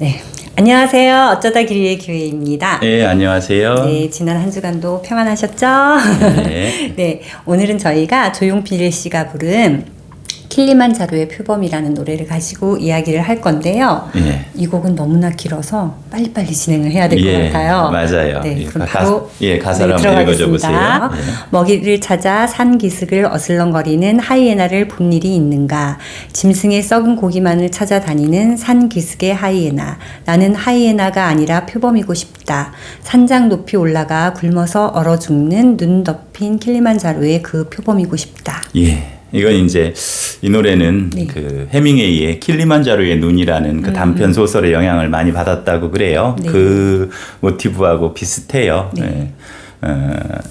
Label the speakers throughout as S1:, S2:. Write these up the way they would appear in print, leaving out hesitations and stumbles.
S1: 네, 안녕하세요. 어쩌다 길이의 교회입니다.
S2: 네, 안녕하세요.
S1: 네, 지난 한 주간도 평안하셨죠?
S2: 네.
S1: 네, 오늘은 저희가 조용필 씨가 부른 킬리만자로의 표범이라는 노래를 가지고 이야기를 할 건데요.
S2: 예.
S1: 이 곡은 너무나 길어서 빨리빨리 진행을 해야 될 것
S2: 예,
S1: 같아요.
S2: 맞아요.
S1: 네,
S2: 예,
S1: 그럼 바로
S2: 가사를
S1: 네,
S2: 한번
S1: 들어가겠습니다.
S2: 읽어줘 보세요. 예.
S1: 먹이를 찾아 산 기슭을 어슬렁거리는 하이에나를 본 일이 있는가? 짐승의 썩은 고기만을 찾아다니는 산 기슭의 하이에나. 나는 하이에나가 아니라 표범이고 싶다. 산장 높이 올라가 굶어서 얼어 죽는 눈 덮인 킬리만자로의 그 표범이고 싶다.
S2: 예. 이건 이제 이 노래는
S1: 네.
S2: 그 해밍웨이의 킬리만자로의 눈이라는 그 단편 소설의 영향을 많이 받았다고 그래요.
S1: 네.
S2: 그 모티브하고 비슷해요.
S1: 네.
S2: 예.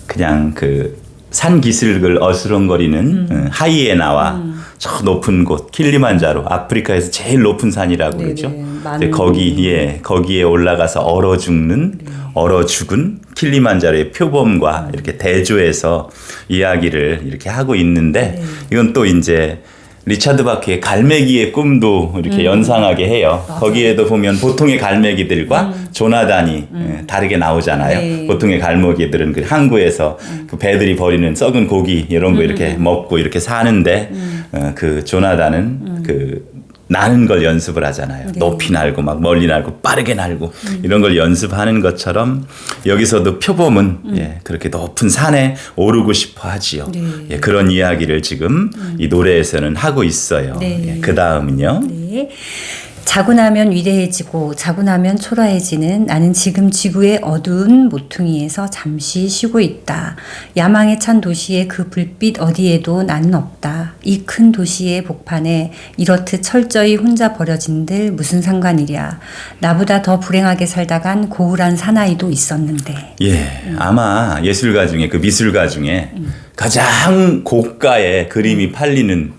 S2: 그냥 그 산 기슭을 어스렁거리는 하이에나와 저 높은 곳 킬리만자로, 아프리카에서 제일 높은 산이라고
S1: 네,
S2: 그러죠.
S1: 네.
S2: 근데 거기에 올라가서 얼어 죽는 얼어 죽은 킬리만자로의 표범과 이렇게 대조해서 이야기를 이렇게 하고 있는데 이건 또 이제 리차드 바크의 갈매기의 꿈도 이렇게 연상하게 해요.
S1: 맞아요.
S2: 거기에도 보면 보통의 갈매기들과 조나단이 다르게 나오잖아요.
S1: 네.
S2: 보통의 갈매기들은 그 항구에서 그 배들이 버리는 썩은 고기 이런 거 이렇게 먹고 이렇게 사는데 그 조나단은 그 나는 걸 연습을 하잖아요.
S1: 네.
S2: 높이 날고 막 멀리 날고 빠르게 날고 이런 걸 연습하는 것처럼 여기서도 표범은 예, 그렇게 높은 산에 오르고 싶어 하지요.
S1: 네.
S2: 예, 그런 이야기를 지금 이 노래에서는 하고 있어요.
S1: 네.
S2: 예, 그 다음은요.
S1: 네. 자고 나면 위대해지고 자고 나면 초라해지는 나는 지금 지구의 어두운 모퉁이에서 잠시 쉬고 있다. 야망에 찬 도시의 그 불빛 어디에도 나는 없다. 이 큰 도시의 복판에 이렇듯 철저히 혼자 버려진들 무슨 상관이랴. 나보다 더 불행하게 살다간 고울한 사나이도 있었는데.
S2: 예, 아마 예술가 중에 그 미술가 중에 가장 고가의 그림이 팔리는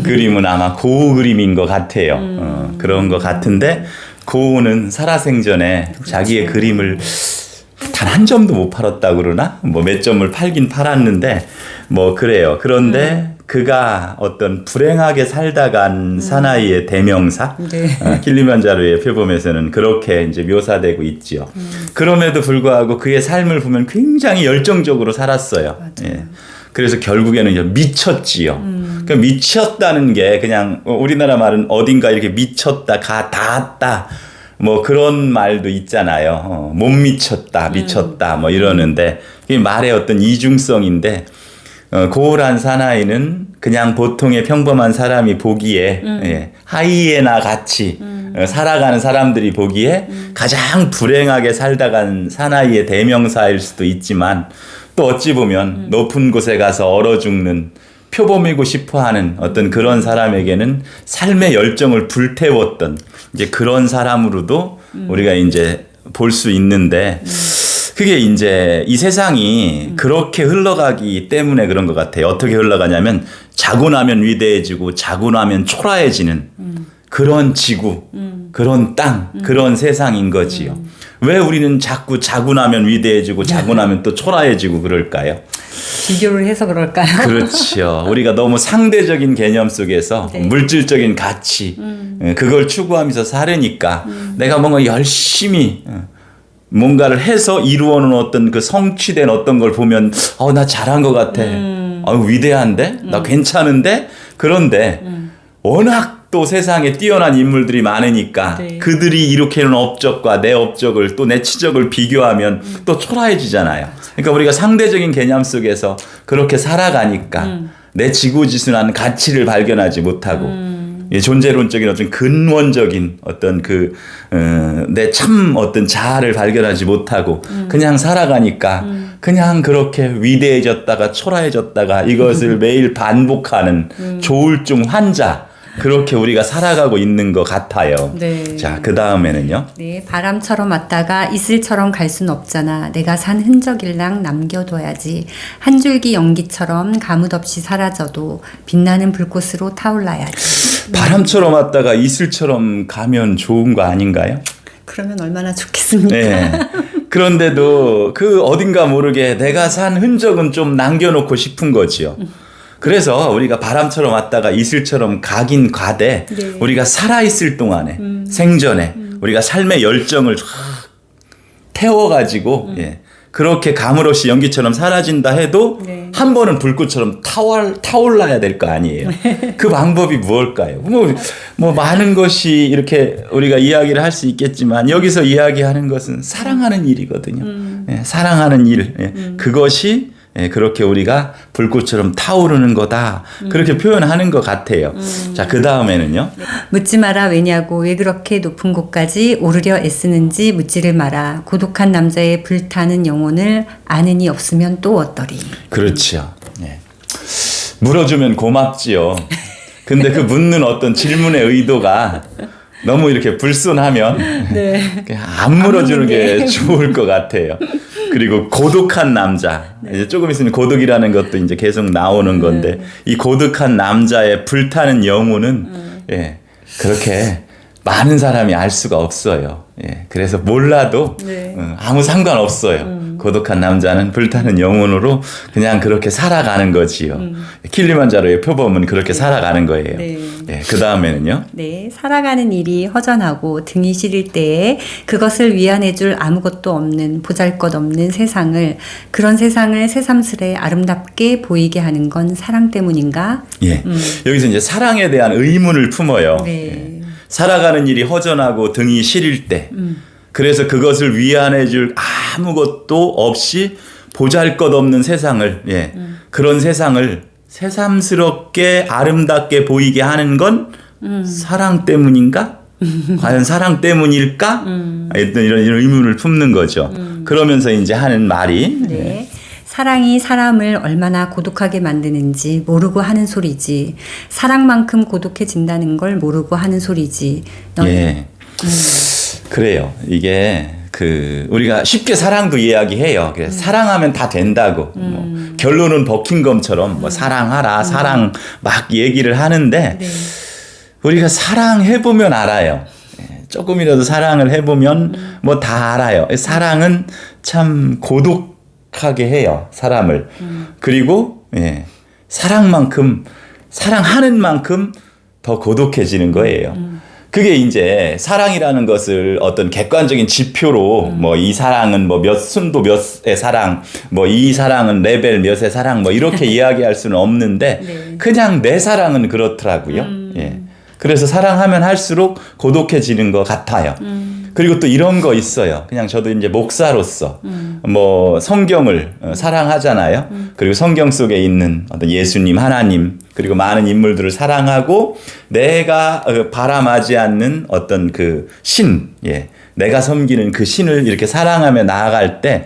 S2: 그림은 아마 고우 그림인 것 같아요. 그런 것 같은데 고우는 살아생전에 자기의 그림을 단 한 점도 못 팔았다 그러나 뭐 몇 점을 팔긴 팔았는데 뭐 그래요. 그런데 그가 어떤 불행하게 살다간 사나이의 대명사
S1: 네.
S2: 킬리만자로의 표범에서는 그렇게 이제 묘사되고 있지요. 그럼에도 불구하고 그의 삶을 보면 굉장히 열정적으로 살았어요. 예. 그래서 결국에는 이제 미쳤지요. 그러니까 미쳤다는 게 그냥 우리나라 말은 어딘가 이렇게 미쳤다, 닿았다. 뭐 그런 말도 있잖아요. 못 미쳤다, 미쳤다 뭐 이러는데 이 말의 어떤 이중성인데 고울한 사나이는 그냥 보통의 평범한 사람이 보기에 예, 하이에나 같이 살아가는 사람들이 보기에 가장 불행하게 살다간 사나이의 대명사일 수도 있지만 또 어찌 보면 높은 곳에 가서 얼어 죽는 표범이고 싶어하는 어떤 그런 사람에게는 삶의 열정을 불태웠던 이제 그런 사람으로도 우리가 이제 볼 수 있는데 그게 이제 이 세상이 그렇게 흘러가기 때문에 그런 것 같아요. 어떻게 흘러가냐면 자고 나면 위대해지고 자고 나면 초라해지는 그런 지구, 그런 땅, 그런 세상인 거지요. 왜 우리는 자꾸 자고 나면 위대해지고 자고 나면 또 초라해지고 그럴까요?
S1: 비교를 해서 그럴까요?
S2: 그렇죠. 우리가 너무 상대적인 개념 속에서
S1: 네.
S2: 물질적인 가치 그걸 추구하면서 살으니까 내가 뭔가 열심히 뭔가를 해서 이루어놓은 어떤 그 성취된 어떤 걸 보면 나 잘한 것 같아. 위대한데? 나 괜찮은데? 그런데 워낙 또 세상에 뛰어난 인물들이 많으니까
S1: 네.
S2: 그들이 일으켜놓은 업적과 내 업적을 또 내 치적을 비교하면 또 초라해지잖아요. 그러니까 우리가 상대적인 개념 속에서 그렇게 살아가니까 내 지고지순한 가치를 발견하지 못하고 존재론적인 어떤 근원적인 어떤 그 내 참 어떤 자아를 발견하지 못하고 그냥 살아가니까 그냥 그렇게 위대해졌다가 초라해졌다가 이것을 매일 반복하는 조울증 환자 그렇게 우리가 살아가고 있는 것 같아요.
S1: 네.
S2: 자, 그 다음에는요.
S1: 네, 바람처럼 왔다가 이슬처럼 갈 순 없잖아. 내가 산 흔적일랑 남겨둬야지. 한 줄기 연기처럼 가뭇없이 사라져도 빛나는 불꽃으로 타올라야지.
S2: 바람처럼 왔다가 이슬처럼 가면 좋은 거 아닌가요?
S1: 그러면 얼마나 좋겠습니까?
S2: 네. 그런데도 그 어딘가 모르게 내가 산 흔적은 좀 남겨놓고 싶은 거지요. 그래서 우리가 바람처럼 왔다가 이슬처럼 가긴 가되
S1: 네.
S2: 우리가 살아있을 동안에 생전에 우리가 삶의 열정을 쫙 태워가지고 예, 그렇게 감으로시 연기처럼 사라진다 해도
S1: 네.
S2: 한 번은 불꽃처럼 타올라야 될 거 아니에요. 그 방법이 무엇일까요? 뭐 많은 것이 이렇게 우리가 이야기를 할 수 있겠지만 여기서 이야기하는 것은 사랑하는 일이거든요. 예, 사랑하는 일 그것이 예, 그렇게 우리가 불꽃처럼 타오르는 거다. 그렇게 표현하는 것 같아요. 자, 그 다음에는요.
S1: 묻지 마라. 왜냐고. 왜 그렇게 높은 곳까지 오르려 애쓰는지 묻지를 마라. 고독한 남자의 불타는 영혼을 아는 이 없으면 또 어떠리.
S2: 그렇죠. 예. 물어주면 고맙지요. 근데 그 묻는 어떤 질문의 의도가 너무 이렇게 불순하면
S1: 네.
S2: 그냥 안 물어주는 게 좋을 것 같아요. 그리고 고독한 남자. 이제 조금 있으면 고독이라는 것도 이제 계속 나오는 건데 이 고독한 남자의 불타는 영혼은 예, 그렇게 많은 사람이 알 수가 없어요. 예, 그래서 몰라도
S1: 네.
S2: 아무 상관없어요. 고독한 남자는 불타는 영혼으로 그냥 그렇게 살아가는 거지요. 킬리만자로의 표범은 그렇게 살아가는 거예요.
S1: 네.
S2: 예, 그 다음에는요.
S1: 네, 살아가는 일이 허전하고 등이 시릴 때에 그것을 위안해줄 아무것도 없는 보잘것없는 세상을 그런 세상을 새삼스레 아름답게 보이게 하는 건 사랑 때문인가?
S2: 예, 여기서 이제 사랑에 대한 의문을 품어요.
S1: 네.
S2: 예. 살아가는 일이 허전하고 등이 시릴 때 그래서 그것을 위안해줄 아무것도 없이 보잘것없는 세상을 예, 그런 세상을 새삼스럽게 아름답게 보이게 하는 건 사랑 때문인가? 과연 사랑 때문일까? 이런 의문을 품는 거죠. 그러면서 이제 하는 말이
S1: 네. 사랑이 사람을 얼마나 고독하게 만드는지 모르고 하는 소리지. 사랑만큼 고독해진다는 걸 모르고 하는 소리지.
S2: 예. 그래요. 이게 우리가 쉽게 사랑도 이야기해요. 그래서 사랑하면 다 된다고. 뭐 결론은 버킹엄처럼 뭐 사랑하라, 사랑 막 얘기를 하는데
S1: 네.
S2: 우리가 사랑해보면 알아요. 예, 조금이라도 사랑을 해보면 뭐 다 알아요. 사랑은 참 고독하게 해요. 사람을. 그리고 예, 사랑하는 만큼 더 고독해지는 거예요. 그게 이제 사랑이라는 것을 어떤 객관적인 지표로 뭐 이 사랑은 뭐 몇 순도 몇의 사랑, 뭐 이 사랑은 레벨 몇의 사랑 뭐 이렇게 이야기할 수는 없는데
S1: 네.
S2: 그냥 내 사랑은 그렇더라고요. 예. 그래서 사랑하면 할수록 고독해지는 것 같아요. 그리고 또 이런 거 있어요. 그냥 저도 이제 목사로서 뭐 성경을 사랑하잖아요. 그리고 성경 속에 있는 어떤 예수님, 하나님, 그리고 많은 인물들을 사랑하고 내가 바람하지 않는 어떤 그 신, 예, 내가 섬기는 그 신을 이렇게 사랑하며 나아갈 때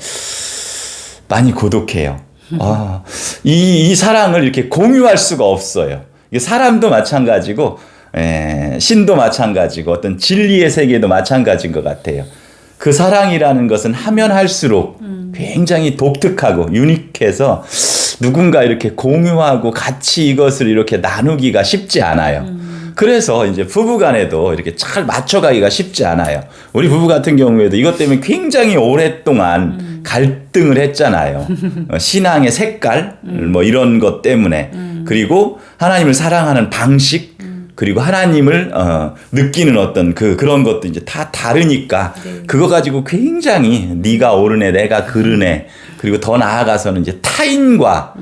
S2: 많이 고독해요. 이 사랑을 이렇게 공유할 수가 없어요. 이게 사람도 마찬가지고 신도 마찬가지고 어떤 진리의 세계도 마찬가지인 것 같아요. 그 사랑이라는 것은 하면 할수록 굉장히 독특하고 유니크해서 누군가 이렇게 공유하고 같이 이것을 이렇게 나누기가 쉽지 않아요. 그래서 이제 부부 간에도 이렇게 잘 맞춰가기가 쉽지 않아요. 우리 부부 같은 경우에도 이것 때문에 굉장히 오랫동안 갈등을 했잖아요. 신앙의 색깔, 뭐 이런 것 때문에. 그리고 하나님을 사랑하는 방식, 그리고 하나님을 느끼는 어떤 그런 것도 이제 다 다르니까
S1: 네.
S2: 그거 가지고 굉장히 네가 옳으네 내가 그르네 그리고 더 나아가서는 이제 타인과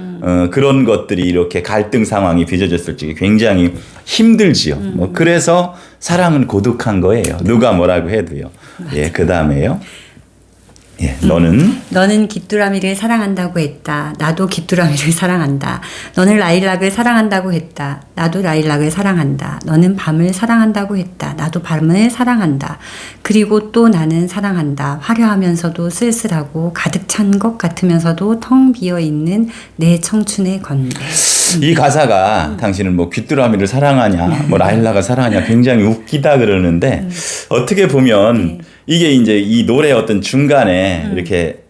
S2: 그런 것들이 이렇게 갈등 상황이 빚어졌을 적에 굉장히 힘들지요. 뭐 그래서 사랑은 고독한 거예요. 누가 뭐라고 해도요. 예, 그 다음에요. 예, 너는
S1: 귀뚜라미를 사랑한다고 했다. 나도 귀뚜라미를 사랑한다. 너는 라일락을 사랑한다고 했다. 나도 라일락을 사랑한다. 너는 밤을 사랑한다고 했다. 나도 밤을 사랑한다. 그리고 또 나는 사랑한다. 화려하면서도 쓸쓸하고 가득 찬 것 같으면서도 텅 비어 있는 내 청춘의 건배.
S2: 이 가사가 당신은 뭐 귀뚜라미를 사랑하냐, 뭐 라일락을 사랑하냐 굉장히 웃기다 그러는데 어떻게 보면 이게 이제 이 노래 어떤 중간에 이렇게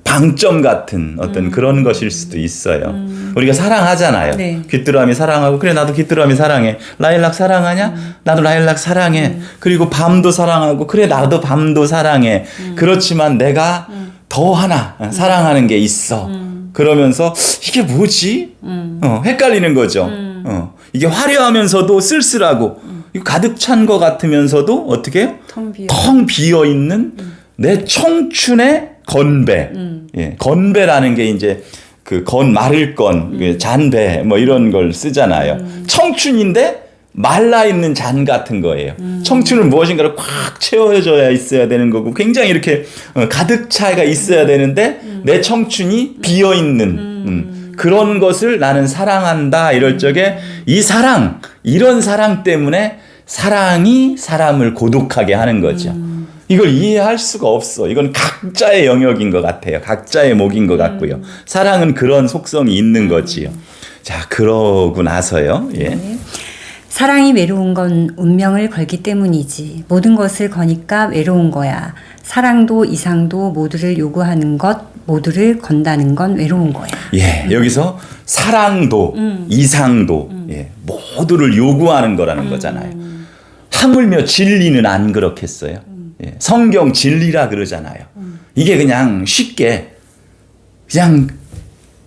S2: 방점 같은 어떤 그런 것일 수도 있어요. 우리가 사랑하잖아요.
S1: 네.
S2: 귀뚜라미 사랑하고 그래 나도 귀뚜라미 사랑해. 라일락 사랑하냐? 나도 라일락 사랑해. 그리고 밤도 사랑하고 그래 나도 밤도 사랑해. 그렇지만 내가 더 하나 사랑하는 게 있어. 그러면서 이게 뭐지? 헷갈리는 거죠. 이게 화려하면서도 쓸쓸하고 이거 가득 찬 것 같으면서도 어떻게 해요? 텅 비어 있는 내 청춘의 건배. 예, 건배라는 게 이제 그 마를 건, 잔배 뭐 이런 걸 쓰잖아요. 청춘인데 말라 있는 잔 같은 거예요. 청춘은 무엇인가를 꽉 채워져야 있어야 되는 거고 굉장히 이렇게 가득 차가 있어야 되는데 내 청춘이 비어 있는 그런 것을 나는 사랑한다 이럴 적에 이런 사랑 때문에 사랑이 사람을 고독하게 하는 거죠. 이걸 이해할 수가 없어. 이건 각자의 영역인 것 같아요. 각자의 몫인 것 같고요. 사랑은 그런 속성이 있는 거지요. 자, 그러고 나서요. 예.
S1: 네. 사랑이 외로운 건 운명을 걸기 때문이지. 모든 것을 거니까 외로운 거야. 사랑도 이상도 모두를 요구하는 것, 모두를 건다는 건 외로운 거야.
S2: 예, 여기서 사랑도 이상도 예, 모두를 요구하는 거라는 거잖아요. 하물며 진리는 안 그렇겠어요. 예, 성경 진리라 그러잖아요. 이게 그냥 쉽게 그냥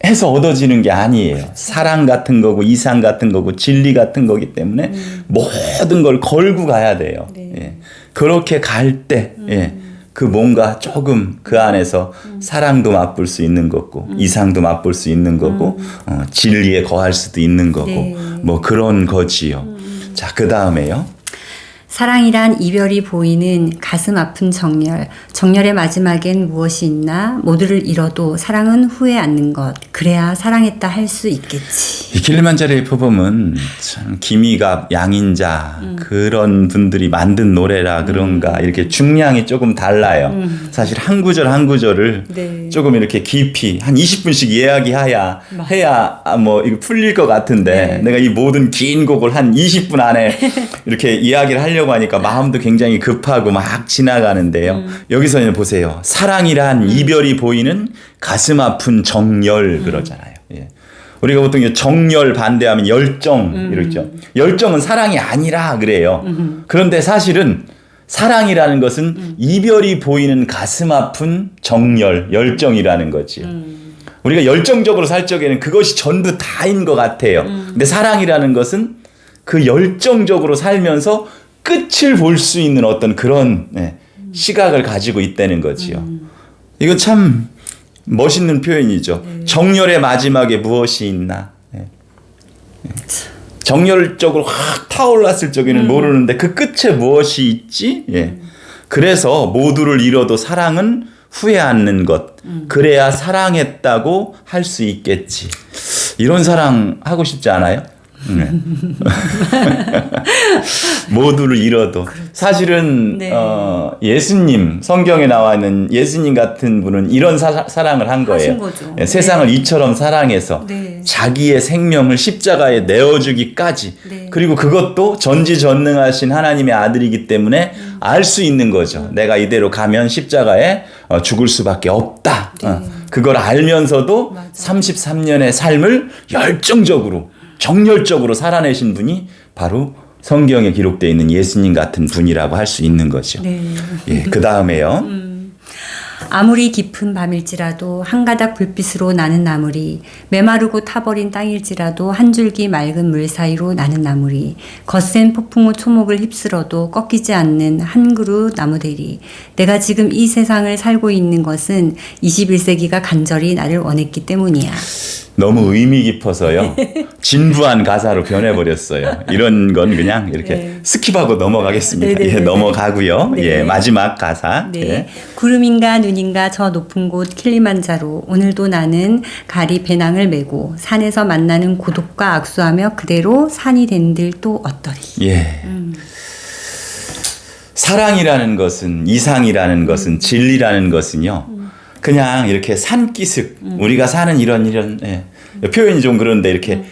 S2: 해서 얻어지는 게 아니에요. 사랑 같은 거고 이상 같은 거고 진리 같은 거기 때문에 모든 걸 걸고 가야 돼요.
S1: 네.
S2: 예, 그렇게 갈 때 예, 그 뭔가 조금 그 안에서 사랑도 맛볼 수 있는 거고 이상도 맛볼 수 있는 거고 진리에 거할 수도 있는 거고
S1: 네.
S2: 뭐 그런 거지요. 자, 그 다음에요.
S1: 사랑이란 이별이 보이는 가슴 아픈 정열. 정열의 마지막엔 무엇이 있나? 모두를 잃어도 사랑은 후회 않는 것. 그래야 사랑했다 할 수 있겠지.
S2: 이 킬리만자로의 표범은 참 기미가 양인자 그런 분들이 만든 노래라 그런가 이렇게 중량이 조금 달라요. 사실 한 구절 한 구절을
S1: 네.
S2: 조금 이렇게 깊이 한 20분씩 이야기해야 뭐 이거 풀릴 것 같은데
S1: 네.
S2: 내가 이 모든 긴 곡을 한 20분 안에 이렇게 이야기를 하려고 하니까 마음도 굉장히 급하고 막 지나가는데요. 여기서는 보세요. 사랑이란 이별이 보이는 가슴 아픈 정열 그러잖아요. 예. 우리가 보통 정열 반대하면 열정 이렇죠. 열정은 사랑이 아니라 그래요. 그런데 사실은 사랑이라는 것은 이별이 보이는 가슴 아픈 정열, 열정이라는 거지요. 우리가 열정적으로 살 적에는 그것이 전부 다인 것 같아요. 근데 사랑이라는 것은 그 열정적으로 살면서 끝을 볼 수 있는 어떤 그런 시각을 가지고 있다는 거지요. 이거 참 멋있는 표현이죠. 정열의 마지막에 무엇이 있나. 정열적으로 확 타올랐을 적에는 모르는데 그 끝에 무엇이 있지? 예. 그래서 모두를 잃어도 사랑은 후회 않는 것. 그래야 사랑했다고 할 수 있겠지. 이런 사랑 하고 싶지 않아요? 네. 모두를 잃어도 사실은
S1: 네.
S2: 예수님 성경에 나와 있는 예수님 같은 분은 이런 사랑을 한 거예요.
S1: 하신 거죠.
S2: 네. 세상을 이처럼 사랑해서
S1: 네.
S2: 자기의 생명을 십자가에 내어주기까지
S1: 네.
S2: 그리고 그것도 전지전능하신 하나님의 아들이기 때문에 알 수 있는 거죠. 내가 이대로 가면 십자가에 죽을 수밖에 없다.
S1: 네.
S2: 그걸 알면서도
S1: 맞아.
S2: 33년의 삶을 열정적으로 정열적으로 살아내신 분이 바로 성경에 기록되어 있는 예수님 같은 분이라고 할 수 있는 거죠.
S1: 네.
S2: 예, 그 다음에요.
S1: 아무리 깊은 밤일지라도 한 가닥 불빛으로 나는 나무리, 메마르고 타버린 땅일지라도 한 줄기 맑은 물 사이로 나는 나무리, 거센 폭풍우 초목을 휩쓸어도 꺾이지 않는 한 그루 나무대리. 내가 지금 이 세상을 살고 있는 것은 21세기가 간절히 나를 원했기 때문이야.
S2: 너무 의미 깊어서요. 진부한 가사로 변해버렸어요. 이런 건 그냥 이렇게
S1: 네.
S2: 스킵하고 넘어가겠습니다.
S1: 네네네네.
S2: 예, 넘어가고요.
S1: 네.
S2: 예, 마지막 가사.
S1: 네.
S2: 예.
S1: 구름인가 눈인가 저 높은 곳 킬리만자로 오늘도 나는 가리 배낭을 메고 산에서 만나는 고독과 악수하며 그대로 산이 된들 또 어떠리.
S2: 예. 사랑이라는 것은 이상이라는 것은 진리라는 것은요. 그냥 이렇게 산기슭 우리가 사는 이런 예. 표현이 좀 그런데 이렇게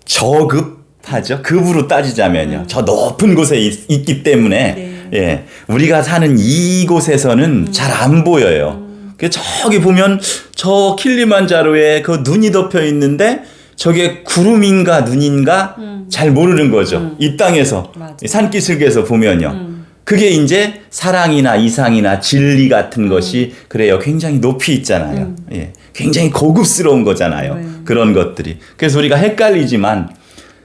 S2: 저급하죠. 급으로 따지자면요. 저 높은 곳에 있기 때문에
S1: 네.
S2: 예. 우리가 사는 이곳에서는 잘 안 보여요. 저기 보면 저 킬리만자로에 그 눈이 덮여 있는데 저게 구름인가 눈인가 잘 모르는 거죠. 이 땅에서
S1: 맞아.
S2: 산기슭에서 보면요. 그게 이제 사랑이나 이상이나 진리 같은 것이 그래요. 굉장히 높이 있잖아요. 예. 굉장히 고급스러운 거잖아요. 그런 것들이. 그래서 우리가 헷갈리지만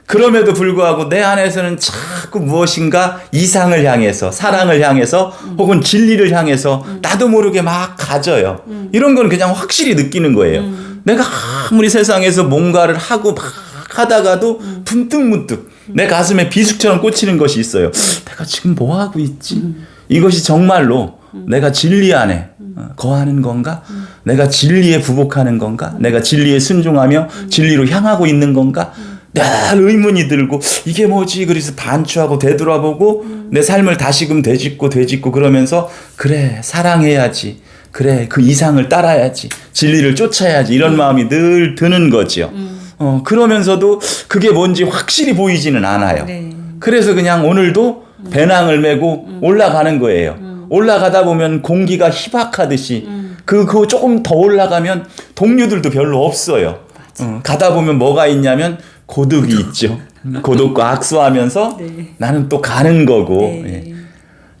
S2: 그럼에도 불구하고 내 안에서는 자꾸 무엇인가 이상을 향해서 사랑을 향해서 혹은 진리를 향해서 나도 모르게 막 가져요. 이런 건 그냥 확실히 느끼는 거예요. 내가 아무리 세상에서 뭔가를 하고 막 하다가도 문득문득 내 가슴에 비수처럼 꽂히는 것이 있어요. 내가 지금 뭐 하고 있지? 이것이 정말로 내가 진리 안에 거하는 건가? 내가 진리에 부복하는 건가? 내가 진리에 순종하며 진리로 향하고 있는 건가? 늘 의문이 들고 이게 뭐지? 그래서 반추하고 되돌아보고 내 삶을 다시금 되짚고 그러면서 그래 사랑해야지. 그래 그 이상을 따라야지. 진리를 쫓아야지. 이런 마음이 늘 드는 거죠. 그러면서도 그게 뭔지 확실히 보이지는 않아요.
S1: 네.
S2: 그래서 그냥 오늘도 배낭을 메고 올라가는 거예요. 올라가다 보면 공기가 희박하듯이 그거 조금 더 올라가면 동료들도 별로 없어요. 가다 보면 뭐가 있냐면 고독이 있죠. 고독과 악수하면서
S1: 네.
S2: 나는 또 가는 거고
S1: 네.
S2: 예.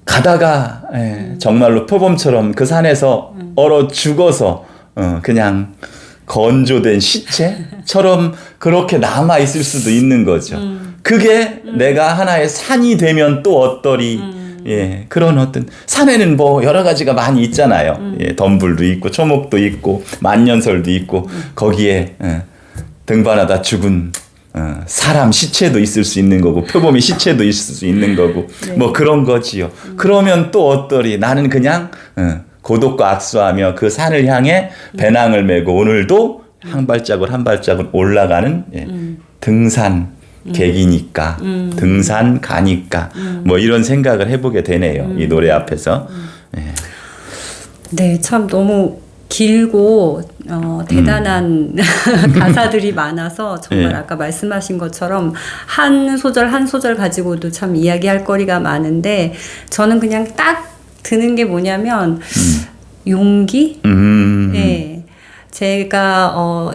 S2: 가다가 정말로 표범처럼 그 산에서 얼어 죽어서 그냥 건조된 시체처럼 그렇게 남아 있을 수도 있는 거죠. 그게 내가 하나의 산이 되면 또 어떠리. 예, 그런 어떤 산에는 뭐 여러 가지가 많이 있잖아요. 예, 덤불도 있고 초목도 있고 만년설도 있고 거기에 등반하다 죽은 사람 시체도 있을 수 있는 거고 표범의 시체도 있을 수 있는 거고
S1: 네.
S2: 뭐 그런 거지요. 그러면 또 어떠리. 나는 그냥 고독과 악수하며 그 산을 향해 배낭을 메고 오늘도 한 발자국 한 발자국 올라가는 등산 객이니까 등산 가니까 뭐 이런 생각을 해보게 되네요. 이 노래 앞에서. 예.
S1: 네, 참 너무 길고 대단한 가사들이 많아서 정말
S2: 예.
S1: 아까 말씀하신 것처럼 한 소절 한 소절 가지고도 참 이야기할 거리가 많은데 저는 그냥 딱 드는 게 뭐냐면 용기? 네. 제가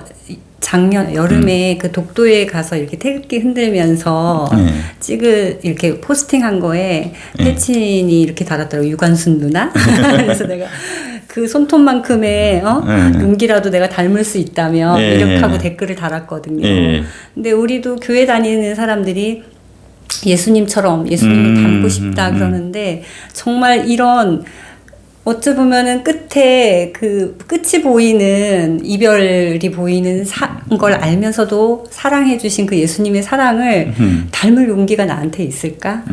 S1: 작년 여름에 그 독도에 가서 이렇게 태극기 흔들면서 이렇게 포스팅한 거에 태친이 이렇게 달았더라고. 유관순 누나. 그래서 내가 그 손톱만큼의 용기라도 내가 닮을 수 있다면 이렇게 하고 댓글을 달았거든요. 근데 우리도 교회 다니는 사람들이 예수님처럼 예수님을 닮고 싶다 그러는데 정말 이런 어찌 보면은 끝에 그 끝이 보이는 이별이 보이는 걸 알면서도 사랑해 주신 그 예수님의 사랑을 닮을 용기가 나한테 있을까?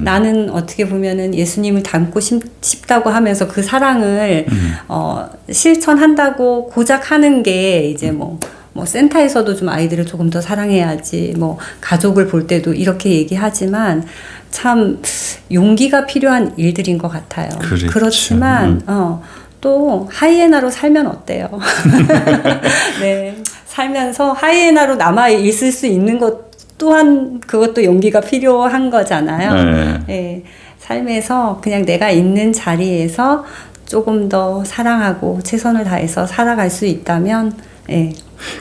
S1: 나는 어떻게 보면은 예수님을 닮고 싶다고 하면서 그 사랑을 실천한다고 고작 하는 게 이제 뭐 센터에서도 좀 아이들을 조금 더 사랑해야지 뭐 가족을 볼 때도 이렇게 얘기하지만 참 용기가 필요한 일들인 것 같아요.
S2: 그렇죠.
S1: 그렇지만 또 하이에나로 살면 어때요? 네, 살면서 하이에나로 남아 있을 수 있는 것 또한 그것도 용기가 필요한 거잖아요. 네, 삶에서 그냥 내가 있는 자리에서 조금 더 사랑하고 최선을 다해서 살아갈 수 있다면, 네.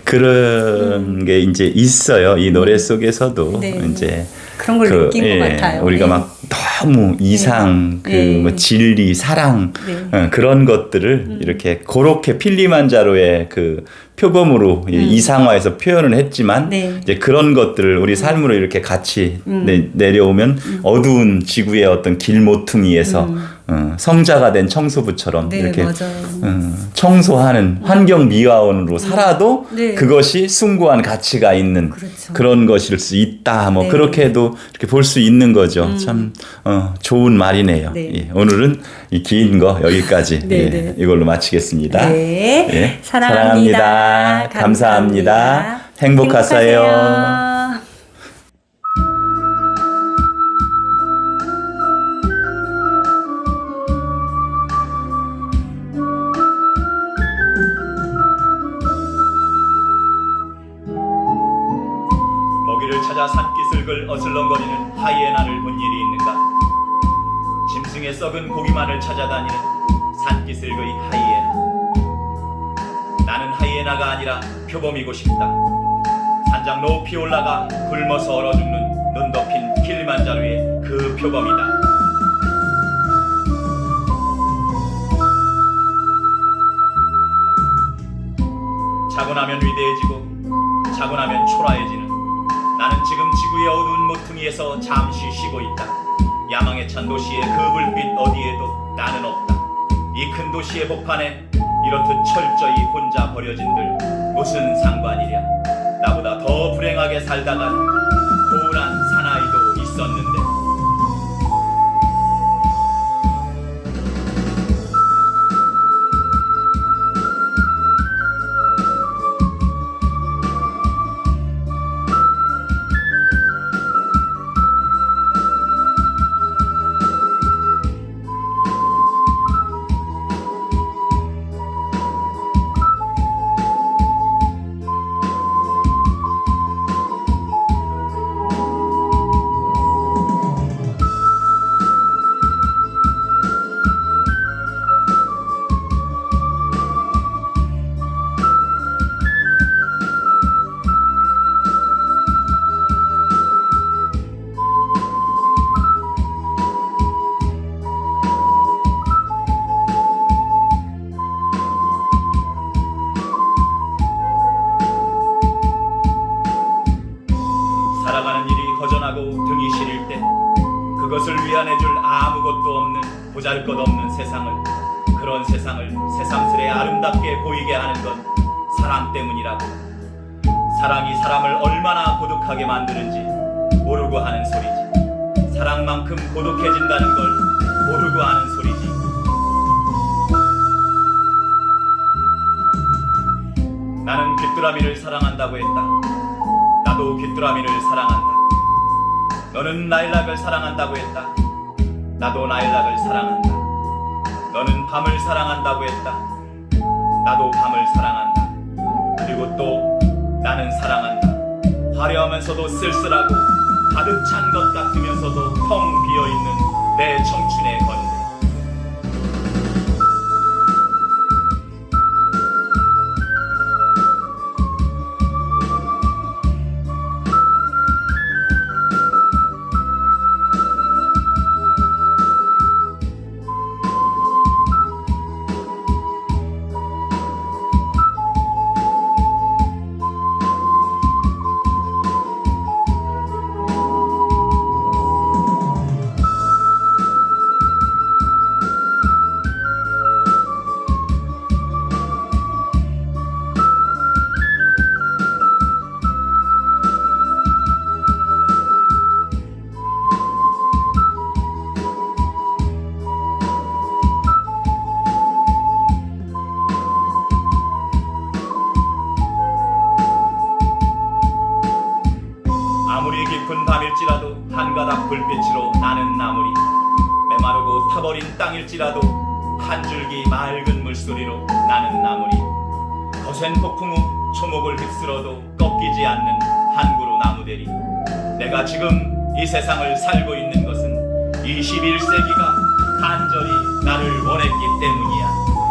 S2: 그런 게 이제 있어요. 이 노래 속에서도
S1: 네.
S2: 이제
S1: 그런 걸 느낀 것 같아요.
S2: 우리가
S1: 네.
S2: 막 너무 이상, 뭐 진리, 사랑 그런 것들을 이렇게 그렇게 필리만자로의 그 표범으로 이상화해서 표현을 했지만 이제 그런 것들을 우리 삶으로 이렇게 같이 내려오면 어두운 지구의 어떤 길모퉁이에서 성자가 된 청소부처럼 이렇게 청소하는 환경 미화원으로 살아도 그것이 숭고한 가치가 있는 그런 것일 수 있다. 뭐 그렇게도 이렇게 볼 수 있는 거죠. 참 좋은 말이네요. 예, 오늘은 이 긴 거 여기까지 이걸로 마치겠습니다.
S1: 네.
S2: 예,
S1: 사랑합니다.
S2: 감사합니다. 행복하세요. 먹이를 찾아 산기슭을 어슬렁거리는 하이에나를 본 일이 있는가? 짐승의 썩은 고기만을 찾아다니는 산기슭의 하이에나. 나는 하이에나가 아니라 표범이고 싶다. 산장 높이 올라가 굶어서 얼어 죽는 눈 덮인 킬리만자로의 그 표범이다. 자고 나면 위대해지고 자고 나면 초라해지는 나는 지금 지구의 어두운 모퉁이에서 잠시 쉬고 있다. 야망에 찬 도시의 그 불빛 어디에도 나는 없다. 이 큰 도시의 복판에 이렇듯 철저히 혼자 버려진들 무슨 상관이랴. 나보다 더 불행하게 살다간 고운한 사나이도 있었는데. 살아가는 일이 허전하고 등이 시릴 때 그것을 위안해줄 아무것도 없는 보잘것없는 세상을, 그런 세상을 새삼스레 아름답게 보이게 하는 건 사랑 때문이라고. 사랑이 사람을 얼마나 고독하게 만드는지 모르고 하는 소리지. 사랑만큼 고독해진다는 걸 모르고 하는 소리지. 나는 귀뚜라미를 사랑한다고 했다. 나도 귀뚜라미를 사랑한다. 너는 라일락을 사랑한다고 했다. 나도 라일락을 사랑한다. 너는 밤을 사랑한다고 했다. 나도 밤을 사랑한다. 그리고 또 나는 사랑한다. 화려하면서도 쓸쓸하고 가득 찬 것 같으면서도 텅 비어있는 내 청춘의 건대. 아무리 깊은 밤일지라도 한 가닥 불빛으로 나는 나무리, 메마르고 타버린 땅일지라도 한 줄기 맑은 물소리로 나는 나무리, 거센 폭풍 후 초목을 휩쓸어도 꺾이지 않는 한 그루 나무대리. 내가 지금 이 세상을 살고 있는 것은 21세기가 간절히 나를 원했기 때문이야.